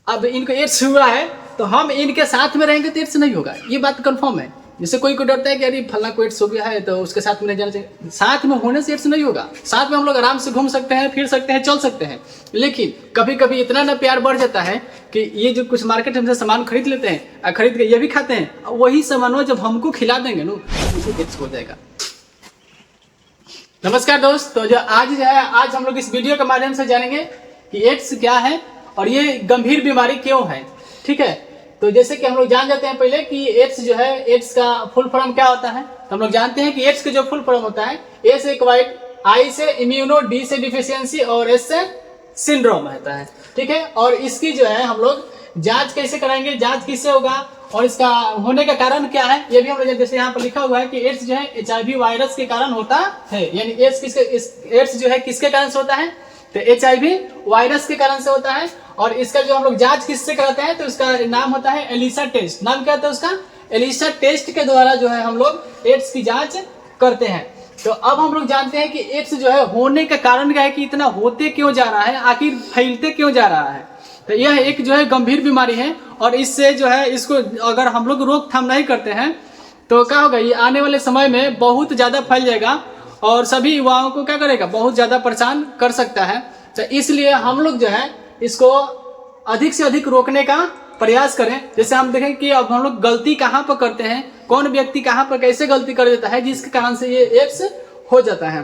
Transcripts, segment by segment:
अब इनको एड्स हुआ है तो हम इनके साथ में रहेंगे तो एड्स नहीं होगा, ये बात कंफर्म है। जैसे कोई डरता है कि अरे फल्ला को एड्स हो गया है तो उसके साथ में नहीं जाना चाहिए, साथ में होने से एड्स नहीं होगा। साथ में हम लोग आराम से घूम सकते हैं, फिर सकते हैं, चल सकते हैं। लेकिन कभी कभी इतना ना प्यार बढ़ जाता है कि ये जो कुछ मार्केट में सामान खरीद लेते हैं, खरीद के ये भी खाते हैं, वही सामान जब हमको खिला देंगे ना उसे एड्स हो जाएगा। नमस्कार दोस्त, तो आज हम लोग इस वीडियो के माध्यम से जानेंगे कि एड्स क्या है और ये गंभीर बीमारी क्यों है। ठीक है, तो जैसे कि हम लोग जान जाते हैं पहले कि एड्स जो है, एड्स का फुल फॉर्म क्या होता है। तो हम लोग जानते हैं कि एड्स का जो फुल फॉर्म होता है, ए से एक्वायर्ड, आई से इम्यूनो, डी से डिफिशियंसी और एस से सिंड्रोम होता है। ठीक है, और इसकी जो है हम लोग जांच कैसे कराएंगे, जांच किससे होगा और इसका होने का कारण क्या है, ये भी हम लोग जैसे यहाँ पर लिखा हुआ है कि एड्स जो है HIV वायरस के कारण होता है। यानी एड्स जो है किसके कारण से होता है, तो HIV वायरस के कारण से होता है। और इसका जो हम लोग जांच किससे कराते हैं, तो इसका नाम होता है एलिसा टेस्ट। नाम क्या होता है उसका, एलिसा टेस्ट के द्वारा जो है हम लोग एड्स की जांच करते हैं। तो अब हम लोग जानते हैं कि एड्स जो है होने का कारण क्या है, कि इतना होते क्यों जा रहा है, आखिर फैलते क्यों जा रहा है। तो यह एक जो है गंभीर बीमारी है और इससे जो है इसको अगर हम लोग रोकथाम नहीं करते हैं तो क्या होगा, ये आने वाले समय में बहुत ज़्यादा फैल जाएगा और सभी युवाओं को क्या करेगा, बहुत ज़्यादा परेशान कर सकता है। तो इसलिए हम लोग जो है इसको अधिक से अधिक रोकने का प्रयास करें। जैसे हम देखें कि अब हम लोग गलती कहाँ पर करते हैं, कौन व्यक्ति कहाँ पर कैसे गलती कर देता है जिसके कारण से ये एड्स हो जाता है।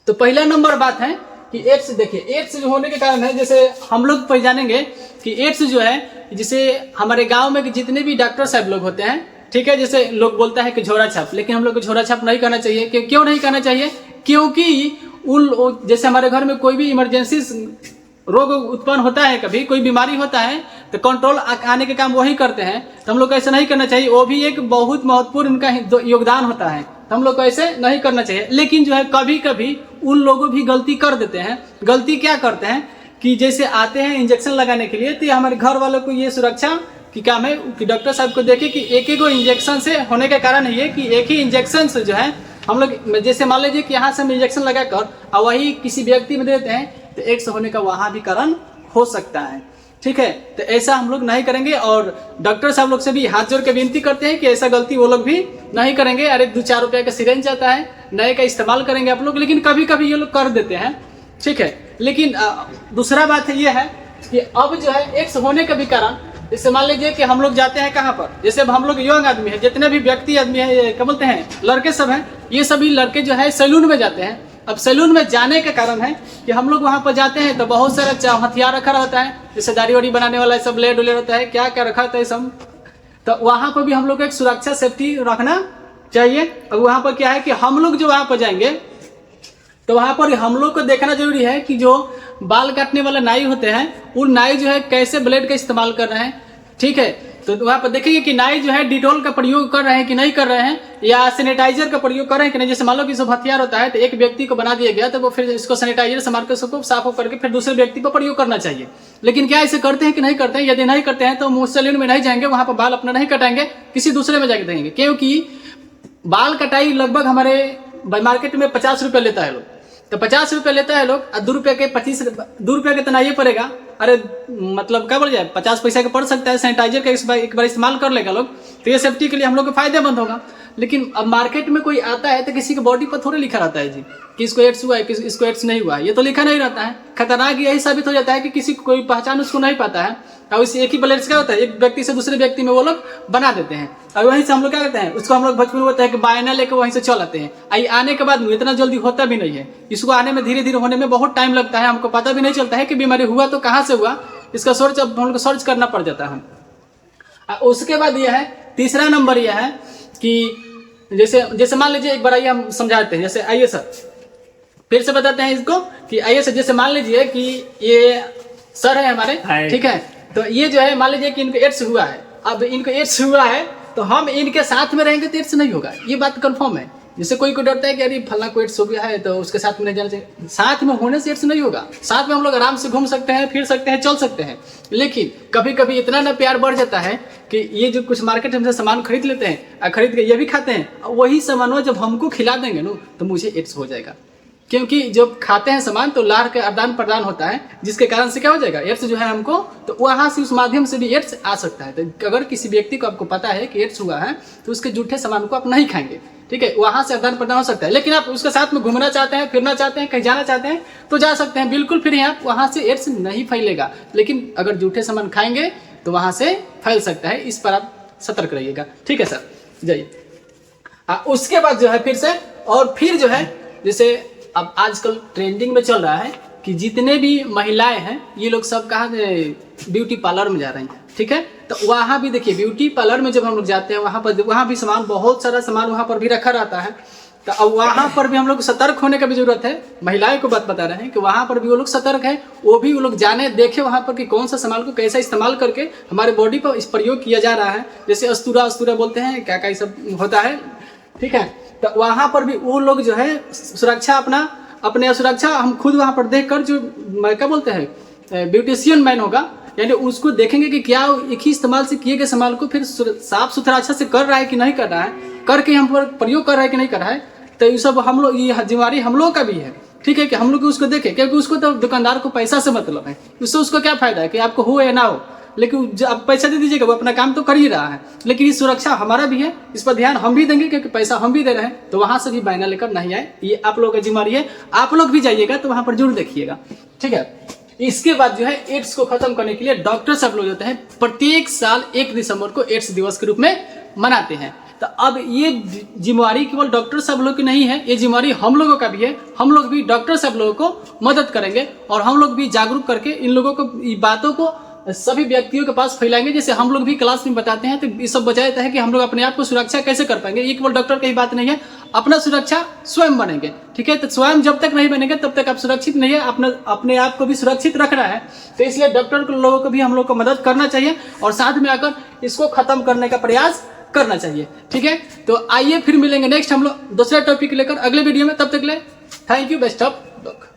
तो पहला नंबर बात है कि एड्स, देखिए एड्स जो होने के कारण है, जैसे हम लोग पहचानेंगे कि एड्स जो है, जैसे हमारे गांव में जितने भी डॉक्टर साहब लोग होते हैं, ठीक है, जैसे लोग बोलता है कि झोरा छाप, लेकिन हम लोग को झोरा छाप नहीं करना चाहिए। क्यों नहीं करना चाहिए, क्योंकि जैसे हमारे घर में कोई भी इमरजेंसी रोग उत्पन्न होता है, कभी कोई बीमारी होता है तो कंट्रोल आने के काम वही करते हैं। तो हम लोग को ऐसा नहीं करना चाहिए, वो भी एक बहुत महत्वपूर्ण उनका योगदान होता है। तो हम लोग को ऐसे नहीं करना चाहिए। लेकिन जो है कभी कभी उन लोगों भी गलती कर देते हैं। गलती क्या करते हैं कि जैसे आते हैं इंजेक्शन लगाने के लिए, तो हमारे घर वालों को ये सुरक्षा की काम है कि डॉक्टर साहब को देखे कि एक एक इंजेक्शन से होने का कारण ये कि एक ही इंजेक्शन से जो है हम लोग, जैसे मान लीजिए कि यहाँ से हम इंजेक्शन लगाकर और वही किसी व्यक्ति में देते हैं तो एड्स होने का वहाँ भी कारण हो सकता है। ठीक है, तो ऐसा हम लोग नहीं करेंगे और डॉक्टर साहब लोग से भी हाथ जोड़ के विनती करते हैं कि ऐसा गलती वो लोग भी नहीं करेंगे। अरे 2-4 रुपये का सिरेंज आता है, नए का इस्तेमाल करेंगे आप लोग, लेकिन कभी कभी ये लोग कर देते हैं। ठीक है, लेकिन दूसरा बात ये है कि अब जो है एड्स होने का भी कारण, जैसे मान लीजिए कि हम लोग जाते हैं कहाँ पर, जैसे हम लोग यंग आदमी है, जितने भी व्यक्ति आदमी है, क्या बोलते हैं, लड़के सब हैं, ये सभी लड़के जो है सैलून में जाते हैं। अब सैलून में जाने का कारण है कि हम लोग वहाँ पर जाते हैं तो बहुत सारा हथियार रखा रहता है, जैसे दाढ़ी वाड़ी बनाने वाला सब ब्लेड उलेड होता है, क्या क्या रखा होता है सब। तो वहाँ पर भी हम लोग को एक सुरक्षा सेफ्टी रखना चाहिए। अब वहाँ पर क्या है कि हम लोग जो वहाँ पर जाएंगे तो वहाँ पर हम लोग को देखना जरूरी है कि जो बाल काटने वाला नाई होते हैं, उन नाई जो है कैसे ब्लेड का इस्तेमाल कर रहे हैं। ठीक है, तो वहाँ पर देखेंगे कि नाई जो है डिटॉल का प्रयोग कर रहे हैं कि नहीं कर रहे हैं, या सैनिटाइजर का प्रयोग कर रहे हैं कि नहीं। जैसे मान लो कि सब हथियार होता है तो एक व्यक्ति को बना दिया गया तो वो फिर इसको सैनिटाइजर से मार कर सबको साफ करके फिर दूसरे व्यक्ति पर प्रयोग करना चाहिए। लेकिन क्या ऐसे करते हैं कि नहीं करते हैं। यदि नहीं करते हैं तो मुँह सैलून में नहीं जाएंगे, वहाँ पर बाल अपना नहीं कटाएंगे, किसी दूसरे में जाके देंगे। क्योंकि बाल कटाई लगभग हमारे मार्केट में 50 रुपये लेता है लोग, तो 50 रुपये लेता है लोग, 2 रुपये के 2 रुपये के तना ये पड़ेगा। अरे मतलब क्या बोल जाए, 50 पैसा का पड़ सकता है। सैनिटाइजर का एक बार इस्तेमाल कर लेगा लोग तो ये सेफ्टी के लिए हम लोग को फायदेमंद होगा। लेकिन अब मार्केट में कोई आता है तो किसी के बॉडी पर थोड़े लिखा रहता है जी कि इसको एड्स हुआ है, इसको एड्स नहीं हुआ है, ये तो लिखा नहीं रहता है। खतरनाक यही साबित हो जाता है कि किसी को कोई पहचान उसको नहीं पाता है और इस एक ही ब्लेड क्या होता है, एक व्यक्ति से दूसरे व्यक्ति में वो लोग बना देते हैं और वहीं से हम लोग क्या करते हैं, उसको हम लोग भोजपुर में होता है कि बायना लेकर वहीं से चल आते हैं। आई आने के बाद इतना जल्दी होता भी नहीं है, इसको आने में धीरे धीरे होने में बहुत टाइम लगता है। हमको पता भी नहीं चलता है कि बीमारी हुआ तो कहाँ से हुआ, इसका सोर्स अब हम लोग सर्च करना पड़ जाता है। उसके बाद यह है, तीसरा नंबर यह है कि जैसे मान लीजिए एक बार आइए हम समझाते हैं। जैसे आइए सर, फिर से बताते हैं इसको कि आइए सर, जैसे मान लीजिए कि ये सर है हमारे, ठीक है, तो ये जो है मान लीजिए कि इनको एड्स हुआ है। अब इनको एड्स हुआ है तो हम इनके साथ में रहेंगे तो एड्स नहीं होगा, ये बात कंफर्म है। जैसे कोई डरता है कि अरे फल्ला को एड्स हो गया है तो उसके साथ में नहीं जाना चाहिए, साथ में होने से एड्स नहीं होगा। साथ में हम लोग आराम से घूम सकते हैं, फिर सकते हैं, चल सकते हैं। लेकिन कभी कभी इतना ना प्यार बढ़ जाता है कि ये जो कुछ मार्केट में सामान खरीद लेते हैं, खरीद के ये भी खाते हैं, वही सामान जब हमको खिला देंगे ना तो मुझे एड्स हो जाएगा। क्योंकि जब खाते हैं सामान तो लार का आदान प्रदान होता है, जिसके कारण से क्या हो जाएगा, एड्स जो है हमको, तो वहाँ से उस माध्यम से भी एड्स आ सकता है। तो अगर किसी व्यक्ति को आपको पता है कि एड्स हुआ है तो उसके जूठे सामान को आप नहीं खाएंगे, ठीक है, वहाँ से आदान प्रदान हो सकता है। लेकिन आप उसके साथ में घूमना चाहते हैं, फिरना चाहते हैं, कहीं जाना चाहते हैं तो जा सकते हैं बिल्कुल फ्री हैं आप, वहाँ से एड्स नहीं फैलेगा। लेकिन अगर जूठे सामान खाएंगे तो वहाँ से फैल सकता है, इस पर आप सतर्क रहिएगा, ठीक है सर। जाइए उसके बाद जो है फिर से, और फिर जो है जैसे अब आजकल ट्रेंडिंग में चल रहा है कि जितने भी महिलाएं हैं ये लोग सब कहाँ ब्यूटी पार्लर में जा रही हैं, ठीक है। तो वहाँ भी देखिए ब्यूटी पार्लर में जब हम लोग जाते हैं वहाँ भी सामान, बहुत सारा सामान वहाँ पर भी रखा रहता है। तो अब वहाँ पर भी हम लोग सतर्क होने का भी जरूरत है। महिलाएं को बात बता रहे हैं कि वहाँ पर भी वो लोग सतर्क है, वो भी वो लोग जाने देखे वहाँ पर कि कौन सा सामान को कैसा इस्तेमाल करके हमारे बॉडी पर इस प्रयोग किया जा रहा है। जैसे अस्तूरा बोलते हैं, क्या क्या सब होता है, ठीक है। तो वहाँ पर भी वो लोग जो है सुरक्षा अपने सुरक्षा हम खुद वहाँ पर देखकर, जो क्या बोलते हैं ब्यूटिशियन मैन होगा, यानी उसको देखेंगे कि क्या एक ही इस्तेमाल से किए गए सामान को फिर साफ सुथरा अच्छा से कर रहा है कि नहीं कर रहा है, करके हम पर प्रयोग कर रहा है कि नहीं कर रहा है। तो ये सब हम लोग, ये जिम्मेवारी हम लोगों का भी है, ठीक है, कि हम लोग उसको देखें, क्योंकि उसको तो दुकानदार को पैसा से मतलब है, उससे उसको क्या फायदा है कि आपको हो या ना हो, लेकिन आप पैसा दे दीजिएगा, वो अपना काम तो कर ही रहा है। लेकिन ये सुरक्षा हमारा भी है, इस पर ध्यान हम भी देंगे क्योंकि पैसा हम भी दे रहे हैं। तो वहां से भी बहाना लेकर नहीं आए, ये आप लोगों की जिम्मेदारी है। आप लोग भी जाइएगा तो वहां पर जरूर देखिएगा, ठीक है। इसके बाद जो है एड्स को खत्म करने के लिए डॉक्टर सब लोग होते हैं प्रत्येक साल 1 दिसंबर को एड्स दिवस के रूप में मनाते हैं। तो अब ये जिम्मेवारी केवल डॉक्टर सब लोग की नहीं है, ये जिम्मेवारी हम लोगों का भी है। हम लोग भी डॉक्टर सब लोगों को मदद करेंगे और हम लोग भी जागरूक करके इन लोगों को, बातों को सभी व्यक्तियों के पास फैलाएंगे। जैसे हम लोग भी क्लास में बताते हैं, तो ये सब बचाया जाता है कि हम लोग अपने आप को सुरक्षा कैसे कर पाएंगे। ये केवल डॉक्टर की बात नहीं है, अपना सुरक्षा स्वयं बनेंगे, ठीक है। तो स्वयं जब तक नहीं बनेंगे तब तक आप सुरक्षित नहीं है, अपने आप को भी सुरक्षित रखना है। तो इसलिए डॉक्टर लोगों को भी हम लोग को मदद करना चाहिए और साथ में आकर इसको खत्म करने का प्रयास करना चाहिए, ठीक है। तो आइए फिर मिलेंगे नेक्स्ट हम लोग दूसरा टॉपिक लेकर अगले वीडियो में। तब तक ले thank you, best of luck.